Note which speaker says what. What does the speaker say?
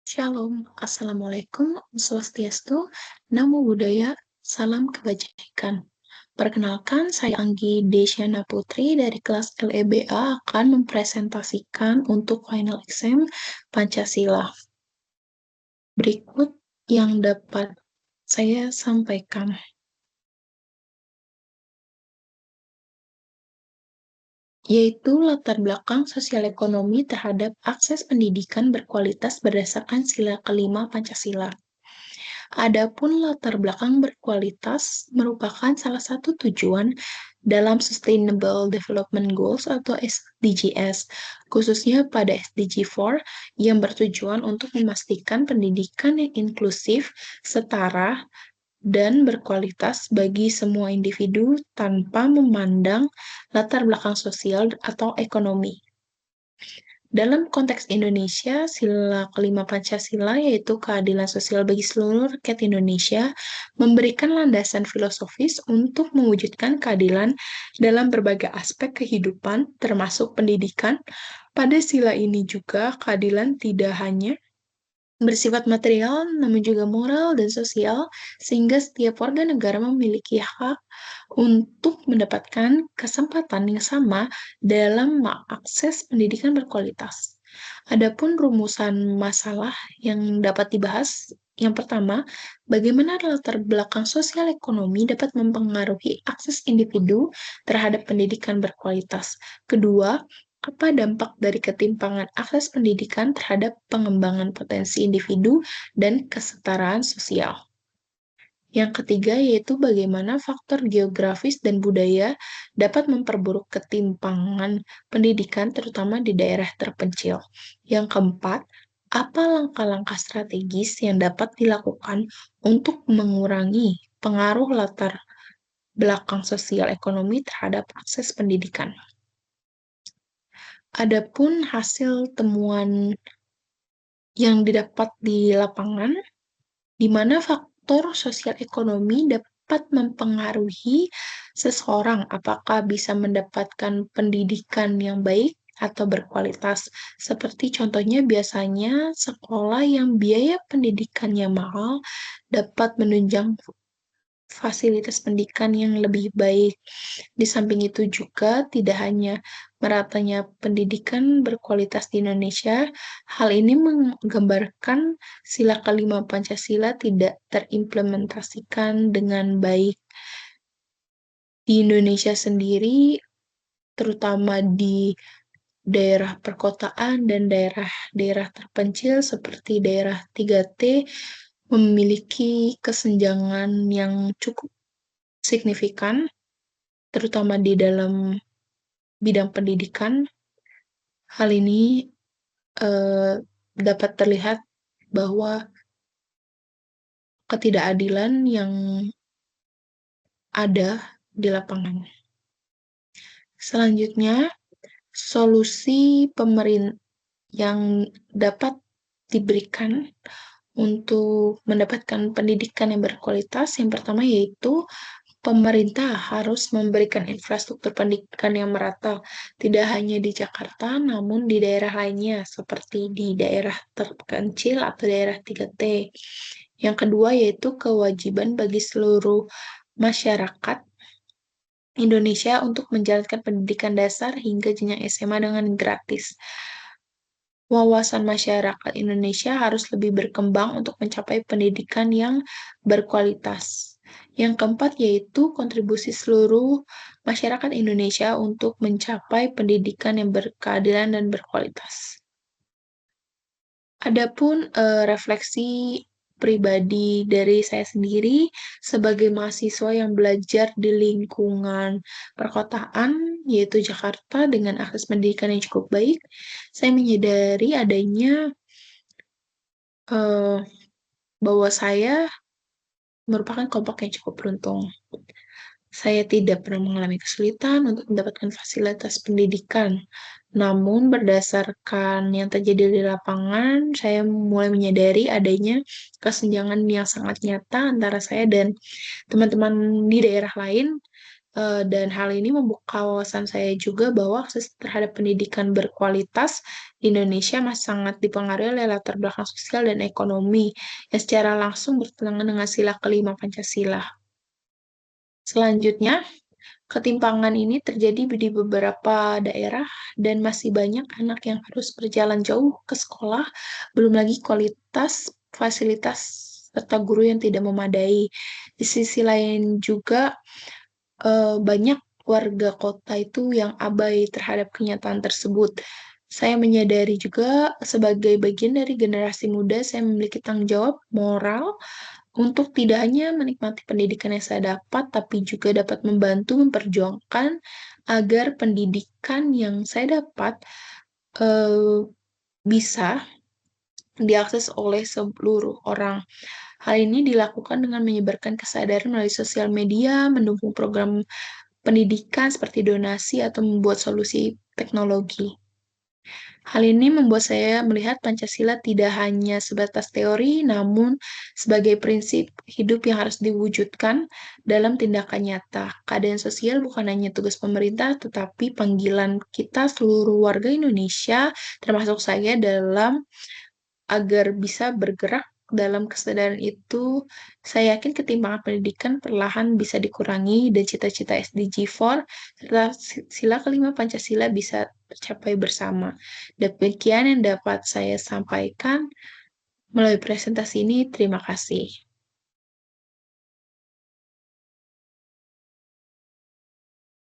Speaker 1: Shalom, Assalamualaikum, Swastiastu, Namo Buddhaya, Salam Kebajikan. Perkenalkan, saya Anggi Desyana Putri dari kelas LEBA akan mempresentasikan untuk final exam Pancasila. Berikut yang dapat saya sampaikan. Yaitu latar belakang sosial ekonomi terhadap akses pendidikan berkualitas berdasarkan sila kelima Pancasila. Adapun latar belakang berkualitas merupakan salah satu tujuan dalam Sustainable Development Goals atau SDGs, khususnya pada SDG 4 yang bertujuan untuk memastikan pendidikan yang inklusif, setara, dan berkualitas bagi semua individu tanpa memandang latar belakang sosial atau ekonomi. Dalam konteks Indonesia, sila kelima Pancasila yaitu keadilan sosial bagi seluruh rakyat Indonesia memberikan landasan filosofis untuk mewujudkan keadilan dalam berbagai aspek kehidupan, termasuk pendidikan. Pada sila ini juga keadilan tidak hanya bersifat material, namun juga moral dan sosial, sehingga setiap warga negara memiliki hak untuk mendapatkan kesempatan yang sama dalam mengakses pendidikan berkualitas. Adapun rumusan masalah yang dapat dibahas, yang pertama, bagaimana latar belakang sosial ekonomi dapat mempengaruhi akses individu terhadap pendidikan berkualitas. Kedua, apa dampak dari ketimpangan akses pendidikan terhadap pengembangan potensi individu dan kesetaraan sosial. Yang ketiga yaitu bagaimana faktor geografis dan budaya dapat memperburuk ketimpangan pendidikan terutama di daerah terpencil. Yang keempat, apa langkah-langkah strategis yang dapat dilakukan untuk mengurangi pengaruh latar belakang sosial ekonomi terhadap akses pendidikan. Adapun hasil temuan yang didapat di lapangan, di mana faktor sosial ekonomi dapat mempengaruhi seseorang apakah bisa mendapatkan pendidikan yang baik atau berkualitas. Seperti contohnya biasanya sekolah yang biaya pendidikannya mahal dapat menunjang fasilitas pendidikan yang lebih baik. Di samping itu juga tidak hanya meratanya pendidikan berkualitas di Indonesia, hal ini menggambarkan sila kelima Pancasila tidak terimplementasikan dengan baik. Di Indonesia sendiri, terutama di daerah perkotaan dan daerah-daerah terpencil seperti daerah 3T, memiliki kesenjangan yang cukup signifikan, terutama di dalam bidang pendidikan. Hal ini dapat terlihat bahwa ketidakadilan yang ada di lapangan. Selanjutnya, solusi pemerintah yang dapat diberikan untuk mendapatkan pendidikan yang berkualitas, yang pertama yaitu pemerintah harus memberikan infrastruktur pendidikan yang merata, tidak hanya di Jakarta, namun di daerah lainnya, seperti di daerah terpencil atau daerah 3T. Yang kedua yaitu kewajiban bagi seluruh masyarakat Indonesia untuk menjalankan pendidikan dasar hingga jenjang SMA dengan gratis. Wawasan masyarakat Indonesia harus lebih berkembang untuk mencapai pendidikan yang berkualitas. Yang keempat yaitu kontribusi seluruh masyarakat Indonesia untuk mencapai pendidikan yang berkeadilan dan berkualitas. Adapun refleksi pribadi dari saya sendiri sebagai mahasiswa yang belajar di lingkungan perkotaan, yaitu Jakarta dengan akses pendidikan yang cukup baik, saya menyadari adanya bahwa saya merupakan kelompok yang cukup beruntung. Saya tidak pernah mengalami kesulitan untuk mendapatkan fasilitas pendidikan. Namun berdasarkan yang terjadi di lapangan, saya mulai menyadari adanya kesenjangan yang sangat nyata antara saya dan teman-teman di daerah lain Dan hal ini membuka wawasan saya juga bahwa akses terhadap pendidikan berkualitas di Indonesia masih sangat dipengaruhi oleh latar belakang sosial dan ekonomi yang secara langsung bertentangan dengan sila kelima Pancasila. Selanjutnya, ketimpangan ini terjadi di beberapa daerah dan masih banyak anak yang harus berjalan jauh ke sekolah, belum lagi kualitas fasilitas serta guru yang tidak memadai. Di sisi lain juga banyak warga kota itu yang abai terhadap kenyataan tersebut. Saya menyadari juga sebagai bagian dari generasi muda, saya memiliki tanggung jawab moral untuk tidak hanya menikmati pendidikan yang saya dapat, tapi juga dapat membantu memperjuangkan agar pendidikan yang saya dapat eh, bisa diakses oleh seluruh orang. Hal ini dilakukan dengan menyebarkan kesadaran melalui sosial media, mendukung program pendidikan seperti donasi atau membuat solusi teknologi. Hal ini membuat saya melihat Pancasila tidak hanya sebatas teori, namun sebagai prinsip hidup yang harus diwujudkan dalam tindakan nyata. Keadaan sosial bukan hanya tugas pemerintah, tetapi panggilan kita seluruh warga Indonesia, termasuk saya, dalam agar bisa bergerak dalam kesadaran itu. Saya yakin ketimpangan pendidikan perlahan bisa dikurangi dan cita-cita SDG 4 serta sila kelima Pancasila bisa tercapai bersama. Demikian yang dapat saya sampaikan melalui presentasi ini. Terima kasih.